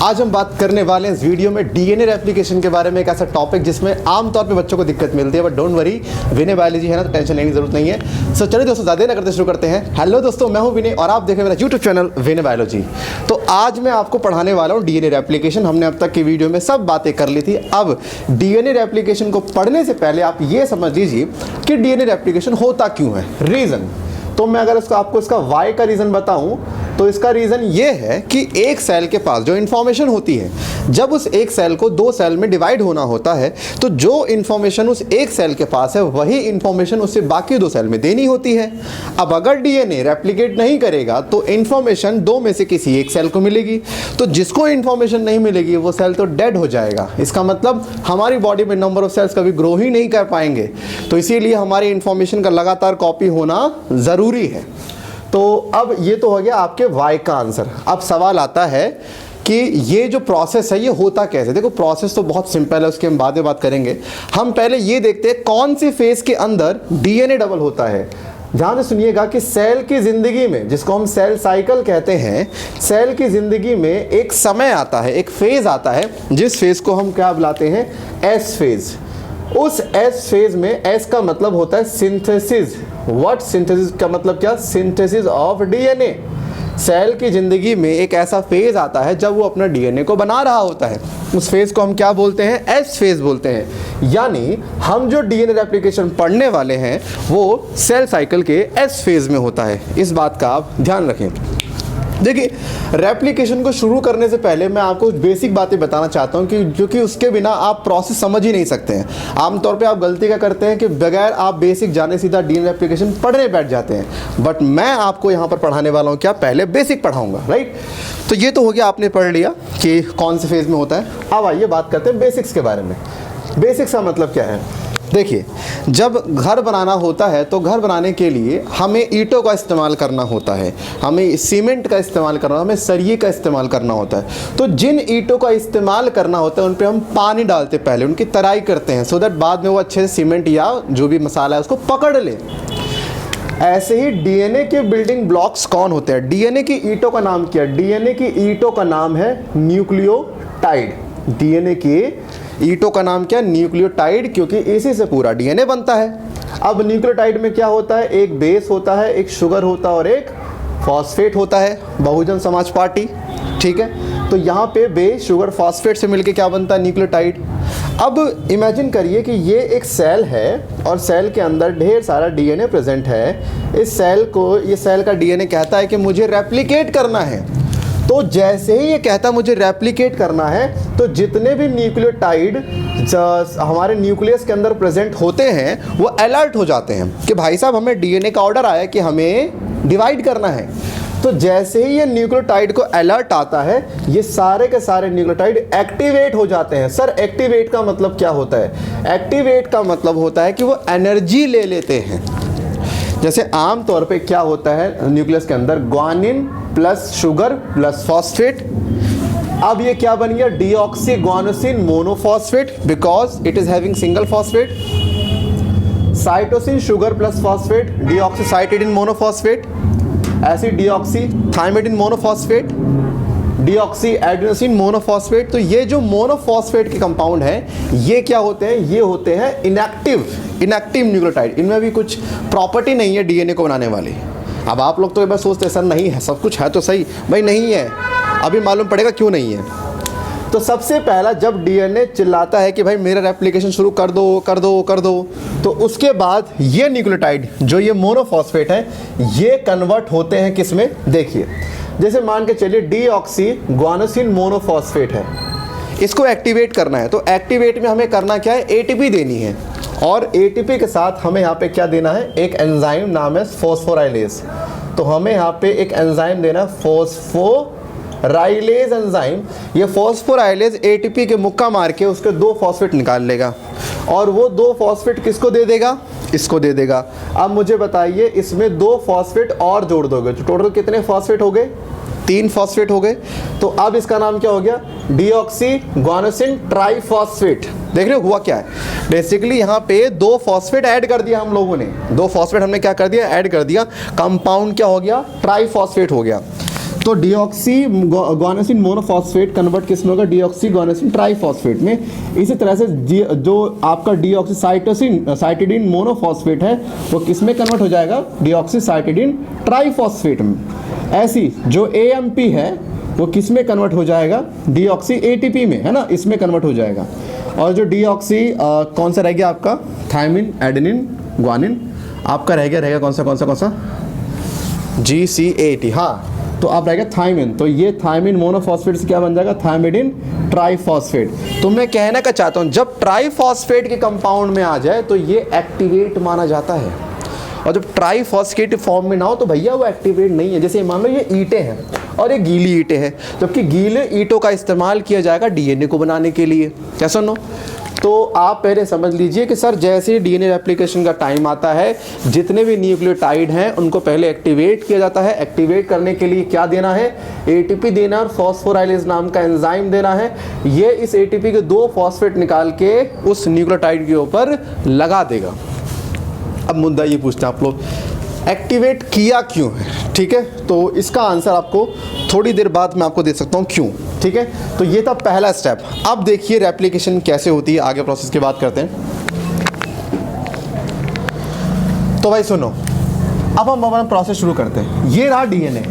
आज हम बात करने वाले हैं इस वीडियो में डीएनए रेप्लिकेशन के बारे में, एक ऐसा टॉपिक जिसमें आमतौर पे बच्चों को दिक्कत मिलती है, but don't worry, Vinay biology है ना, तो टेंशन लेने की जरूरत नहीं है। सो चलिए दोस्तों, ज़्यादा ना करते शुरू करते हैं। हेलो दोस्तों, मैं हूं विनय और आप देख रहे हैं मेरा यूट्यूब चैनल विनय बायोलॉजी। तो आज मैं आपको पढ़ाने वाला हूँ डीएनए रेप्लिकेशन। हमने अब तक की वीडियो में सब बातें कर ली थी। अब डीएनए रेप्लिकेशन को पढ़ने से पहले आप ये समझ लीजिए कि डीएनए रेप्लिकेशन होता क्यों है, रीज़न। तो मैं अगर आपको इसका वाई का रीज़न बताऊं तो इसका रीज़न ये है कि एक सेल के पास जो इन्फॉर्मेशन होती है, जब उस एक सेल को दो सेल में डिवाइड होना होता है तो जो इन्फॉर्मेशन उस एक सेल के पास है वही इन्फॉर्मेशन उससे बाकी दो सेल में देनी होती है। अब अगर डीएनए रेप्लिकेट नहीं करेगा तो इन्फॉर्मेशन दो में से किसी एक सेल को मिलेगी, तो जिसको इन्फॉर्मेशन नहीं मिलेगी वो सेल तो डेड हो जाएगा। इसका मतलब हमारी बॉडी में नंबर ऑफ सेल्स कभी ग्रो ही नहीं कर पाएंगे। तो इसीलिए हमारी इन्फॉर्मेशन का लगातार कॉपी होना ज़रूरी है। तो अब ये तो हो गया आपके वाई का आंसर। अब सवाल आता है कि ये जो प्रोसेस है ये होता कैसे। देखो, प्रोसेस तो बहुत सिंपल है, उसकी हम बाद में बात करेंगे। हम पहले ये देखते हैं कौन सी फेज के अंदर डीएनए डबल होता है। ध्यान से सुनिएगा कि सेल की ज़िंदगी में, जिसको हम सेल साइकिल कहते हैं, सेल की ज़िंदगी में एक समय आता है, एक फेज़ आता है, जिस फेज़ को हम क्या बुलाते हैं, एस फेज़। उस एस फेज में, एस का मतलब होता है सिंथेसिस। व्हाट सिंथेसिस का मतलब क्या? Synthesis of DNA. सेल की ज़िंदगी में एक ऐसा फेज आता है जब वो अपना डीएनए को बना रहा होता है। उस फेज को हम क्या बोलते हैं? एस फेज बोलते हैं। यानी हम जो डीएनए रेप्लिकेशन पढ़ने वाले हैं वो सेल साइकिल के एस फेज में होता है। इस बात का आप ध्यान रखें। देखिए, रेप्लिकेशन को शुरू करने से पहले मैं आपको कुछ बेसिक बातें बताना चाहता हूं कि क्योंकि उसके बिना आप प्रोसेस समझ ही नहीं सकते हैं। आमतौर पे आप गलती क्या करते हैं कि बगैर आप बेसिक जाने सीधा डीएनए रेप्लिकेशन पढ़ने बैठ जाते हैं। बट मैं आपको यहाँ पर पढ़ाने वाला हूँ क्या, पहले बेसिक पढ़ाऊँगा, राइट। तो ये तो हो गया, आपने पढ़ लिया कि कौन से फेज़ में होता है। अब आइए बात करते हैं बेसिक्स के बारे में। बेसिक्स का मतलब क्या है? देखिए, जब घर बनाना होता है तो घर बनाने के लिए हमें ईंटों का इस्तेमाल करना होता है, हमें सीमेंट का इस्तेमाल करना, हमें सरिये का इस्तेमाल करना होता है। तो जिन ईंटों का इस्तेमाल करना होता है उन पे हम पानी डालते, पहले उनकी तराई करते हैं, सो दैट बाद में वो अच्छे से सीमेंट या जो भी मसाला है उसको पकड़ ले। ऐसे ही डीएनए के बिल्डिंग ब्लॉक्स कौन होते हैं? डीएनए की ईंटों का नाम क्या? डीएनए की ईंटों का नाम है न्यूक्लियोटाइड। डीएनए की ईंटों का नाम क्या? न्यूक्लियोटाइड, क्योंकि इसी से पूरा डीएनए बनता है। अब न्यूक्लियोटाइड में क्या होता है? एक बेस होता है, एक शुगर होता है और एक फॉस्फेट होता है। बहुजन समाज पार्टी, ठीक है। तो यहाँ पे बेस, शुगर, फॉस्फेट से मिलके क्या बनता है? न्यूक्लियोटाइड। अब इमेजिन करिए कि ये एक सेल है और सेल के अंदर ढेर सारा डीएनए प्रेजेंट है। इस सेल को, ये सेल का डीएनए कहता है कि मुझे रेप्लिकेट करना है। तो जैसे ही ये कहता मुझे रेप्लिकेट करना है तो जितने भी न्यूक्लियोटाइड हमारे न्यूक्लियस के अंदर प्रेजेंट होते हैं वो अलर्ट हो जाते हैं कि भाई साहब, हमें डीएनए का ऑर्डर आया कि हमें डिवाइड करना है। तो जैसे ही ये न्यूक्लियोटाइड को अलर्ट आता है, ये सारे के सारे न्यूक्लियोटाइड एक्टिवेट हो जाते हैं। सर, एक्टिवेट का मतलब क्या होता है? एक्टिवेट का मतलब होता है कि वो एनर्जी ले लेते हैं। जैसे आम तौर पे क्या होता है न्यूक्लियस के अंदर? Guanine plus sugar plus phosphate. अब ये क्या बन गया? Deoxy guanosine monophosphate, because it is having single phosphate. Cytosine sugar plus phosphate, deoxy cytidine monophosphate. ऐसी deoxy thymidine monophosphate, deoxy adenosine monophosphate. तो ये जो मोनोफॉस्फेट के कंपाउंड हैं ये क्या होते हैं? ये होते हैं इनएक्टिव न्यूक्लियोटाइड। इनमें भी कुछ प्रॉपर्टी नहीं है डीएनए को बनाने वाली। अब आप लोग तो एक बार सोचते हैं सर नहीं है, सब कुछ है तो सही। भाई नहीं है, अभी मालूम पड़ेगा क्यों नहीं है। तो सबसे पहला, जब डीएनए चिल्लाता है कि भाई मेरा रेप्लिकेशन शुरू कर दो कर दो कर दो, तो उसके बाद ये न्यूक्लियोटाइड जो ये मोनोफॉस्फेट है ये कन्वर्ट होते हैं किस में? देखिए, जैसे मान के चलिए डीऑक्सी ग्वानोसिन मोनोफॉस्फेट है, इसको एक्टिवेट करना है। तो एक्टिवेट में हमें करना क्या है? एटीपी देनी है। और एटीपी के साथ हमें यहाँ पे क्या देना है? एक एंजाइम नाम है फॉस्फोराइलेज। तो हमें यहाँ पे एक एंजाइम देना है फॉस्फोराइलेज एंजाइम। ये फॉस्फोराइलेज एटीपी के मुक्का मार के उसके दो फॉस्फेट निकाल लेगा और वो दो फॉस्फेट किसको दे देगा? इसको दे देगा। अब मुझे बताइए, इसमें दो फॉस्फेट और जोड़ दोगे तो टोटल कितने फॉस्फेट हो गए? 3 फॉस्फेट हो गए। तो अब इसका नाम क्या हो गया? Deoxy guanosine triphosphate. देख रहे हो हुआ क्या है? बेसिकली यहाँ पे 2 फॉस्फेट ऐड कर दिया हम लोगों ने। 2 फॉस्फेट हमने क्या कर दिया? ऐड कर दिया। कंपाउंड क्या हो गया? ट्राइफॉस्फेट हो गया। तो डीऑक्सी गुआनोसिन मोनोफॉस्फेट कन्वर्ट किस में होगा, डीऑक्सी गुआनोसिन ट्राइफॉस्फेट में। इसी तरह से जो आपका डीऑक्सी साइटिडीन मोनोफॉस्फेट है वो किस में कन्वर्ट हो जाएगा, डीऑक्सी साइटिडीन ट्राइफॉस्फेट में। ऐसी जो एएमपी है वो किस में कन्वर्ट हो जाएगा, डीऑक्सी एटीपी में, है ना, इसमें कन्वर्ट हो जाएगा। और जो डीऑक्सी कौन सा रह गया आपका, थायमिन एडेनिन ग्वानिन आपका रह गया कौन सा GCAT, हाँ, तो आप रहेगा थायमिन। तो ये थायमिन मोनोफॉस्फेट से क्या बन जाएगा, थायमिडिन ट्राइफॉस्फेट। तो मैं कहना क्या चाहता हूँ, जब ट्राइफॉस्फेट के कंपाउंड में आ जाए तो ये एक्टिवेट माना जाता है, और जब ट्राइफॉस्फेट फॉर्म में ना हो तो भैया वो एक्टिवेट नहीं है। जैसे मान लो ये ईंटें हैं और ये गीली ईंटें हैं, जबकि गीले ईंटों का इस्तेमाल किया जाएगा डीएनए को बनाने के लिए, क्या सुनो। तो आप पहले समझ लीजिए कि सर जैसे डीएनए रेप्लिकेशन का टाइम आता है, जितने भी न्यूक्लियोटाइड हैं उनको पहले एक्टिवेट किया जाता है। एक्टिवेट करने के लिए क्या देना है, एटीपी देना और फॉस्फोराइलेज नाम का एंजाइम देना है। ये इस एटीपी के 2 फॉस्फेट निकाल के उस न्यूक्लियोटाइड के ऊपर लगा देगा। अब मुद्दा ये पूछते हैं आप लोग, एक्टिवेट किया क्यों है, ठीक है। तो इसका आंसर आपको थोड़ी देर बाद मैं आपको दे सकता हूँ क्यों, ठीक है। तो ये था पहला स्टेप। अब देखिए रेप्लिकेशन कैसे होती है, आगे प्रोसेस की बात करते हैं। तो भाई सुनो, अब हम अपना प्रोसेस शुरू करते हैं। ये रहा डीएनए।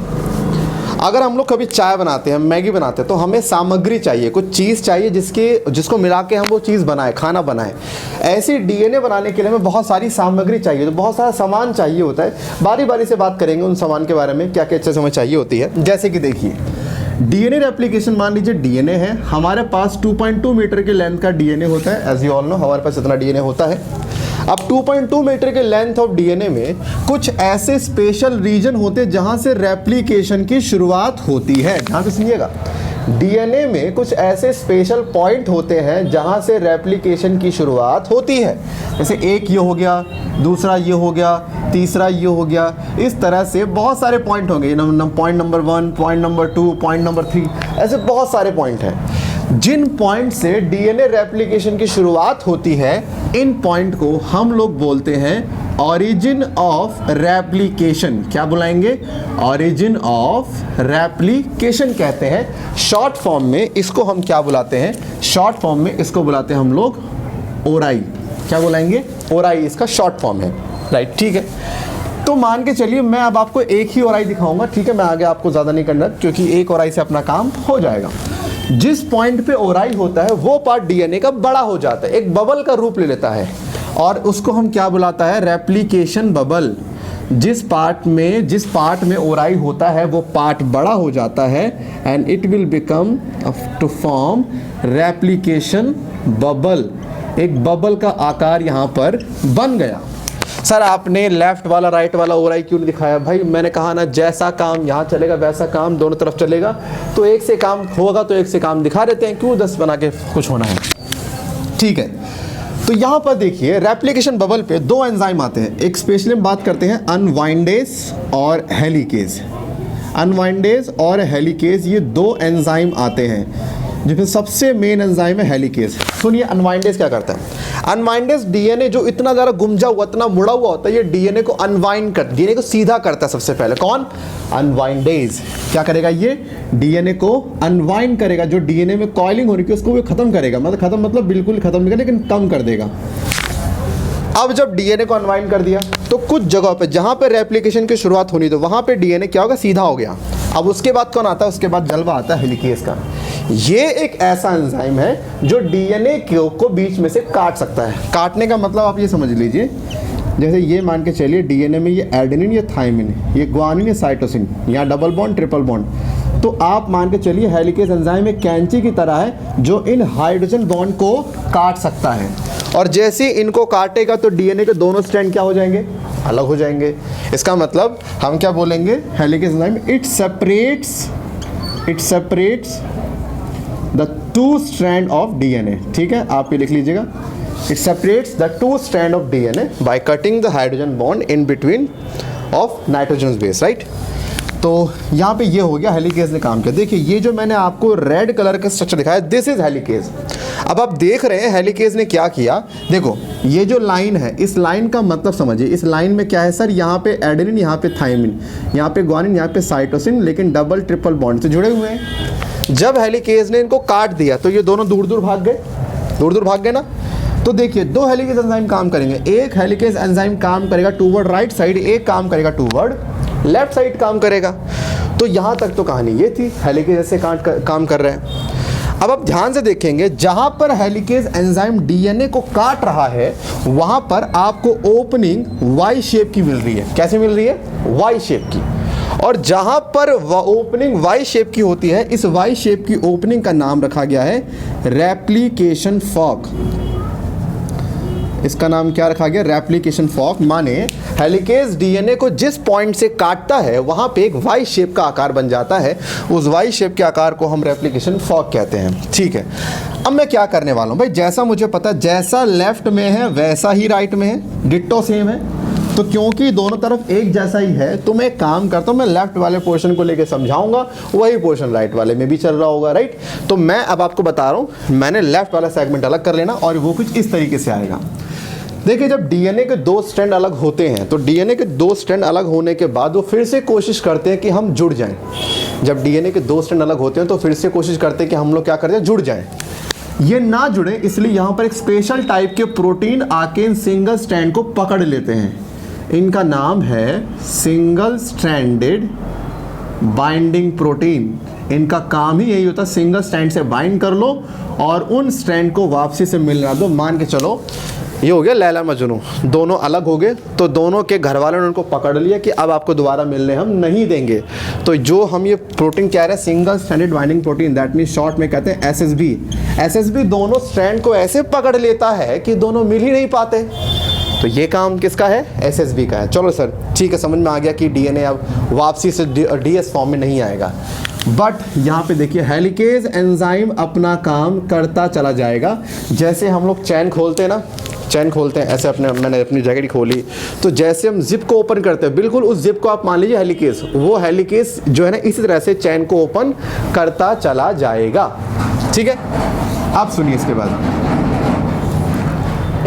अगर हम लोग कभी चाय बनाते हैं, मैगी बनाते हैं, तो हमें सामग्री चाहिए, कुछ चीज़ चाहिए जिसको मिला के हम वो चीज़ बनाए, खाना बनाए। ऐसे डीएनए बनाने के लिए हमें बहुत सारी सामग्री चाहिए, तो बहुत सारा सामान चाहिए होता है। बारी बारी से बात करेंगे उन सामान के बारे में, क्या क्या चीज़ हमें चाहिए होती है। जैसे कि देखिए डीएनए रेप्लिकेशन, मान लीजिए डीएनए है हमारे पास, 2.2 मीटर के लेंथ का डीएनए होता है। एज यू ऑल नो हमारे पास इतना डीएनए होता है। अब 2.2 मीटर के लेंथ ऑफ डीएनए में कुछ ऐसे स्पेशल रीजन होते हैं जहां से रेप्लिकेशन की शुरुआत होती है। ध्यान से सुनिएगा, डीएनए में कुछ ऐसे स्पेशल पॉइंट होते हैं जहां से रेप्लिकेशन की शुरुआत होती है। जैसे एक ये हो गया, दूसरा ये हो गया, तीसरा ये हो गया, इस तरह से बहुत सारे पॉइंट होंगे। Point number 1, point number 2, point number 3, ऐसे बहुत सारे पॉइंट हैं। जिन पॉइंट से डीएनए रेप्लिकेशन की शुरुआत होती है, इन पॉइंट को हम लोग बोलते हैं ऑरिजिन ऑफ रेप्लिकेशन। क्या बुलाएंगे, ऑरिजिन ऑफ रेप्लिकेशन कहते हैं। शॉर्ट फॉर्म में इसको हम क्या बुलाते हैं, शॉर्ट फॉर्म में इसको बुलाते हैं हम लोग ओराई। क्या बुलाएंगे, ओराई इसका शॉर्ट फॉर्म है, राइट, ठीक है। तो मान के चलिए मैं अब आपको एक ही ओराई दिखाऊंगा, ठीक है। मैं आगे आपको ज़्यादा नहीं करना क्योंकि एक ओराई से अपना काम हो जाएगा। जिस पॉइंट पे ओराई होता है वो पार्ट डीएनए का बड़ा हो जाता है, एक बबल का रूप ले लेता है, और उसको हम क्या बुलाता है, रेप्लिकेशन बबल। जिस पार्ट में ओराई होता है वो पार्ट बड़ा हो जाता है, and it will become to form replication bubble. एक बबल का आकार यहाँ पर बन गया। सर आपने लेफ्ट वाला राइट वाला ओराई क्यों नहीं दिखाया, भाई मैंने कहा ना, जैसा काम यहाँ चलेगा वैसा काम दोनों तरफ चलेगा। तो एक से काम होगा तो एक से काम दिखा देते हैं, क्यों 10 बना के कुछ होना है, ठीक है। तो यहाँ पर देखिए रेप्लिकेशन बबल पे 2 एंजाइम आते हैं। एक स्पेशली हम बात करते हैं अनवाइंडेज और हेलिकेज। अनवाइंडेज और हेलिकेज ये 2 एंजाइम आते हैं, जिसमें सबसे मेन एंजाइम है हेलिकेज। सुनिए अनवाइंडेज क्या करता है। अनवाइंडेज डीएनए जो इतना ज़्यादा गुमजा हुआ, इतना मुड़ा हुआ होता है, ये डीएनए को अनवाइंड कर, डीएनए को सीधा करता है सबसे पहले। कौन, अनवाइंडेज। क्या करेगा ये, डीएनए को अनवाइंड करेगा। जो डीएनए में कॉइलिंग हो रही है उसको वो खत्म करेगा, मतलब बिल्कुल खत्म नहीं करेगा लेकिन कम कर देगा। अब जब डीएनए को अनवाइंड कर दिया तो कुछ जगह पे जहाँ पे रेप्लिकेशन की शुरुआत होनी तो वहाँ पे डीएनए क्या होगा, सीधा हो गया। अब उसके बाद कौन आता है, उसके बाद जलवा आता है हेलिकेज का। ये एक ऐसा एंजाइम है जो डीएनए को बीच में से काट सकता है। काटने का मतलब आप ये समझ लीजिए, जैसे ये मान के चलिए डीएनए में ये एडेनिन, ये थायमिन, ये ग्वानिन, ये साइटोसिन, यहाँ डबल बॉन्ड ट्रिपल बॉन्ड। तो आप मान के चलिए हेलिकेज एंजाइम एक कैंची की तरह है जो इन हाइड्रोजन बॉन्ड को काट सकता है, और जैसे इनको काटेगा तो डीएनए के दोनों स्ट्रैंड क्या हो जाएंगे, अलग हो जाएंगे। इसका मतलब हम क्या बोलेंगे, helicase enzyme it separates the 2 strand of DNA. ठीक है, आप ये लिख लीजिएगा, it separates the 2 strand of DNA by cutting the hydrogen bond in between of nitrogen base, right. तो यहाँ पे ये हो गया हेलिकेज ने काम किया। देखिए ये जो मैंने आपको रेड कलर का स्ट्रक्चर दिखाया, दिस इज हेलिकेज। अब आप देख रहे हैं हेलिकेज ने क्या किया। देखो ये जो लाइन है, इस लाइन का मतलब समझिए, इस लाइन में क्या है सर, यहाँ पे एडेनिन, यहाँ पे थायमिन, यहाँ पे ग्वानिन, यहाँ पे साइटोसिन, लेकिन डबल ट्रिपल बॉन्ड से जुड़े हुए हैं। जब हेलिकेज ने इनको काट दिया तो ये दोनों दूर दूर भाग गए, दूर दूर भाग गए ना। तो देखिए दो हेलिकेज एंजाइम काम करेंगे, एक हेलिकेज एंजाइम काम करेगा टूवर्ड राइट साइड, एक काम करेगा टूवर्ड लेफ्ट साइड काम करेगा। तो यहाँ तक तो कहानी ये थी, हेलिकेज ऐसे काम कर रहे हैं। अब आप ध्यान से देखेंगे, जहाँ पर हेलिकेज एंजाइम डीएनए को काट रहा है वहाँ पर आपको ओपनिंग वाई शेप की मिल रही है। कैसे मिल रही है? वाई शेप की। और जहाँ पर ओपनिंग वाई शेप की होती है, इस वाई शेप की ओपनिंग का नाम रखा गया है रेप्लिकेशन फॉक। इसका नाम क्या रखा गया? Replication fork. माने हेलिकेज डीएनए को जिस पॉइंट से काटता है वहां पे एक वाई शेप का आकार बन जाता है, उस वाई शेप के आकार को हम रेप्लिकेशन फॉक कहते हैं। ठीक है, अब मैं क्या करने वाला हूं भाई, जैसा मुझे पता है, जैसा लेफ्ट में है वैसा ही राइट में है, डिट्टो सेम है। तो क्योंकि दोनों तरफ एक जैसा ही है, तो मैं एक काम करता हूँ, मैं लेफ्ट वाले पोर्शन को लेके समझाऊंगा, वही पोर्शन राइट वाले में भी चल रहा होगा, राइट। तो मैं अब आपको बता रहा हूँ, मैंने लेफ्ट वाला सेगमेंट अलग कर लेना और वो कुछ इस तरीके से आएगा। देखिए जब डीएनए के दो स्ट्रैंड अलग होते हैं, तो डीएनए के दो स्ट्रैंड अलग होने के बाद वो फिर से कोशिश करते हैं कि हम जुड़ जाएं। जब डीएनए के दो स्ट्रैंड अलग होते हैं तो फिर से कोशिश करते हैं कि हम लोग क्या करते हैं, जुड़ जाएं। ये ना जुड़े, इसलिए यहाँ पर एक स्पेशल टाइप के प्रोटीन आके इन सिंगल स्ट्रैंड को पकड़ लेते हैं। इनका नाम है सिंगल स्ट्रैंडेड बाइंडिंग प्रोटीन। इनका काम ही यही होता है, सिंगल स्ट्रैंड से बाइंड कर लो और उन स्ट्रैंड को वापसी से मिलना दो। मान के चलो ये हो गया लैला मजनू, दोनों अलग हो गए, तो दोनों के घर वालों ने उनको पकड़ लिया कि अब आपको दोबारा मिलने हम नहीं देंगे। तो जो हम ये प्रोटीन कह रहे हैं single stranded binding protein, that mean short में कहते हैं एसएसबी। एसएसबी दोनों स्ट्रैंड को ऐसे पकड़ लेता है कि दोनों मिल ही नहीं पाते। तो ये काम किसका है? एसएसबी का है। चलो सर ठीक है, समझ में आ गया कि डीएनए अब वापसी से डीएस फॉर्म में नहीं आएगा। बट यहाँ पे देखिए हेलिकेज एंजाइम अपना काम करता चला जाएगा। जैसे हम लोग चैन खोलते हैं ना, चैन खोलते हैं ऐसे, मैंने अपनी जैकेट खोली, तो जैसे हम जिप को ओपन करते हैं, बिल्कुल उस जिप को आप मान लीजिए हेलिकेज, वो हेलिकेज जो है ना इसी तरह से चैन को ओपन करता चला जाएगा। ठीक है, आप सुनिए इसके बाद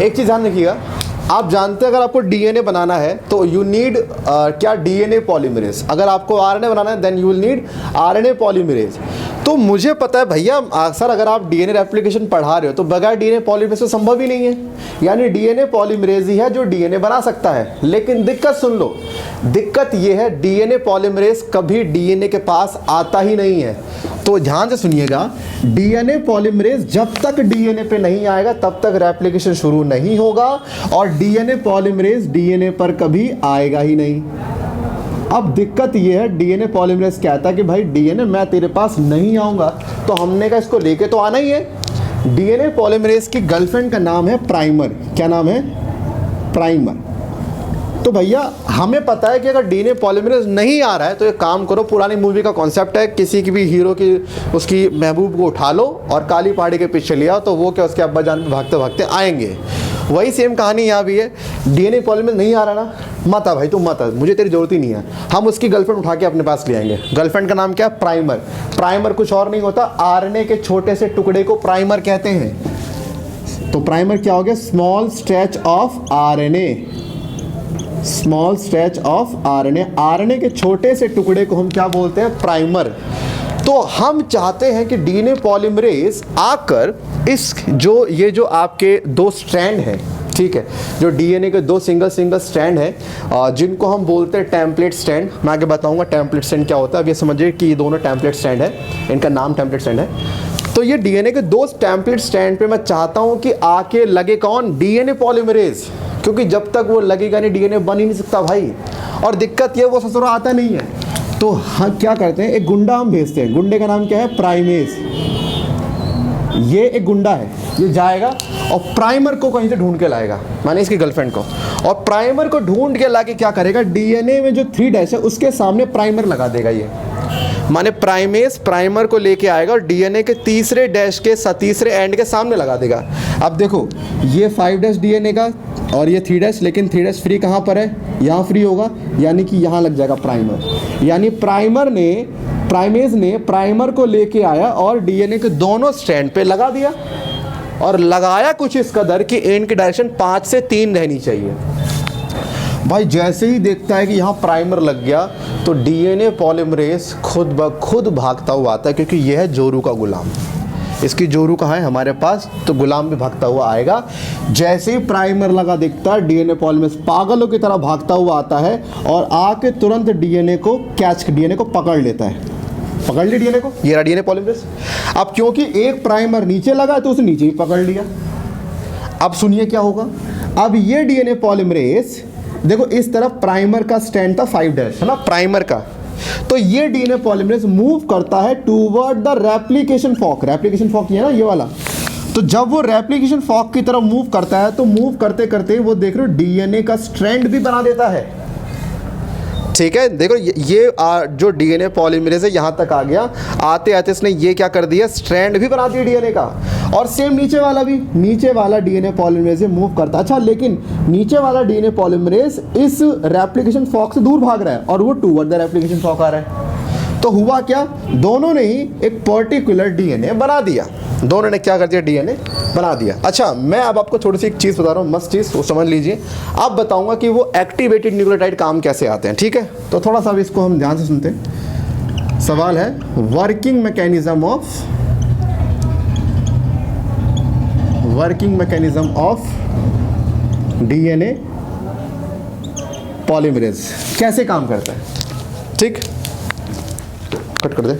एक चीज़ ध्यान रखिएगा। आप जानते हैं अगर आपको डीएनए बनाना है तो यू नीड क्या? DNA polymerase. अगर आपको आरएनए बनाना है then you will need RNA polymerase. तो मुझे पता है भैया सर अगर आप डीएनए रेप्लिकेशन पढ़ा रहे हो तो बगैर डीएनए पॉलीमरेज तो संभव ही नहीं है, यानी डीएनए पॉलीमरेज ही है जो डीएनए बना सकता है। लेकिन दिक्कत सुन लो, दिक्कत ये है डीएनए पॉलीमरेज कभी डीएनए के पास आता ही नहीं है। तो ध्यान से सुनिएगा, डीएनए पॉलीमरेज जब तक डीएनए पे नहीं आएगा तब तक रेप्लिकेशन शुरू नहीं होगा और डीएनए पॉलीमरेज डीएनए पर कभी आएगा ही नहीं। अब दिक्कत ये है, डीएनए पॉलीमरेज कहता है कि भाई डीएनए मैं तेरे पास नहीं आऊँगा, तो हमने कहा इसको लेके तो आना ही है। डीएनए पॉलीमरेज की गर्लफ्रेंड का नाम है प्राइमर। क्या नाम है? प्राइमर। तो भैया हमें पता है कि अगर डीएनए पॉलीमरेज नहीं आ रहा है तो एक काम करो, पुरानी मूवी का कॉन्सेप्ट है, किसी की भी हीरो की उसकी महबूब को उठा लो और काली पहाड़ी के पीछे ले आओ, तो वो क्या उसके अब्बा जान पे भागते भागते आएंगे। वही सेम कहानी यहाँ भी है। डीएनए पॉलीमरेज नहीं आ रहा ना, मत आ भाई, तू मत आ, मुझे तेरी जरूरत ही नहीं है, हम उसकी गर्लफ्रेंड उठा के अपने पास ले आएंगे। गर्लफ्रेंड का नाम क्या है? प्राइमर। प्राइमर कुछ और नहीं होता, आरएनए के छोटे से टुकड़े को प्राइमर कहते हैं। तो प्राइमर क्या हो गया? Small stretch of RNA. Small stretch of RNA, RNA के छोटे से टुकड़े को हम क्या बोलते हैं? प्राइमर। तो हम चाहते हैं कि डीएनए पॉलीमरेज आकर इस ये जो आपके दो स्ट्रैंड हैं, ठीक है, जो डीएनए के दो सिंगल स्ट्रैंड हैं जिनको हम बोलते हैं टेम्पलेट स्ट्रैंड। मैं आगे बताऊंगा टेम्पलेट स्ट्रैंड क्या होता है। अब ये समझिए कि ये दोनों टेम्पलेट स्ट्रैंड है, इनका नाम टेम्पलेट स्ट्रैंड है। तो ये डीएनए के दो टेम्पलेट स्ट्रैंड पे मैं चाहता हूं कि आके लगे कौन? डीएनए पॉलीमरेज, क्योंकि जब तक वो लगेगा नहीं डीएनए बन ही नहीं सकता भाई। और दिक्कत ये वो ससुरा आता नहीं है, तो हम क्या करते हैं, एक गुंडा हम भेजते हैं। गुंडे का नाम क्या है? प्राइमेज। ये एक गुंडा है, ये जाएगा और प्राइमर को कहीं से ढूंढ के लाएगा, माने इसकी गर्लफ्रेंड को, और प्राइमर को ढूंढ के लाके क्या करेगा? डीएनए में जो 3 डैश है उसके सामने प्राइमर लगा देगा। ये माने प्राइमेज प्राइमर को लेके आएगा और डीएनए के तीसरे डैश के तीसरे एंड के सामने लगा देगा। अब देखो ये 5' डीएनए का और ये 3' लेकिन 3' फ्री कहाँ पर है, यहाँ फ्री होगा, यानी कि यहाँ लग जाएगा प्राइमर। यानी प्राइमेज ने प्राइमर को लेके आया और डीएनए के दोनों स्ट्रैंड पे लगा दिया, और लगाया कुछ इस कदर कि एंड की डायरेक्शन 5 से 3 रहनी चाहिए। भाई जैसे ही देखता है कि यहाँ प्राइमर लग गया तो डीएनए पॉलीमरेज खुद ब खुद भागता हुआ आता है, क्योंकि यह है जोरू का गुलाम। इसकी जोरू कहाँ है, हमारे पास, तो गुलाम भी भागता हुआ आएगा। जैसे ही प्राइमर लगा दिखता है डीएनए पॉलीमरेज पागलों की तरह भागता हुआ आता है और आके तुरंत डीएनए को पकड़ लेता है। पकड़ लिया डीएनए को, ये रहा डीएनए पॉलीमरेज। अब क्योंकि एक प्राइमर नीचे लगा है तो उसने नीचे ही पकड़ लिया। अब सुनिए क्या होगा, अब ये डीएनए पॉलीमरेज देखो इस तरफ प्राइमर का स्टैंड था 5' है ना, प्राइमर का, तो ये डीएनए पॉलीमरेज मूव करता है toward the replication fork. Replication fork ये ना, ये वाला। तो जब वो रेप्लिकेशन फॉर्क की तरफ मूव करता है तो मूव करते करते वो देख रहे हो डीएनए का स्ट्रैंड भी बना देता है। ठीक है, देखो ये जो डीएनए पॉलीमरेज है यहाँ तक आ गया, आते आते इसने ये क्या कर दिया, स्ट्रैंड भी बना दिया डीएनए का। और सेम नीचे वाला भी, नीचे वाला डीएनए पॉलीमरेज मूव करता है। अच्छा, लेकिन नीचे वाला डीएनए पॉलीमरेज इस रेप्लिकेशन फॉर्क से दूर भाग रहा है और वो टूवर्ड द रेप्लिकेशन फॉर्क आ रहा है। तो हुआ क्या, दोनों ने ही एक पर्टिकुलर डीएनए बना दिया। दोनों ने क्या कर दिया, डीएनए बना दिया। अच्छा, मैं अब आपको थोड़ी सी एक चीज़ बता रहा हूँ, मस्त चीज़, वो समझ लीजिए। अब बताऊंगा कि वो एक्टिवेटेड न्यूक्लियोटाइड काम कैसे आते हैं, ठीक है। तो थोड़ा सा भी इसको हम ध्यान से सुनते हैं। सवाल है working mechanism of DNA polymerase कैसे काम करता है। ठीक, कट कर दे।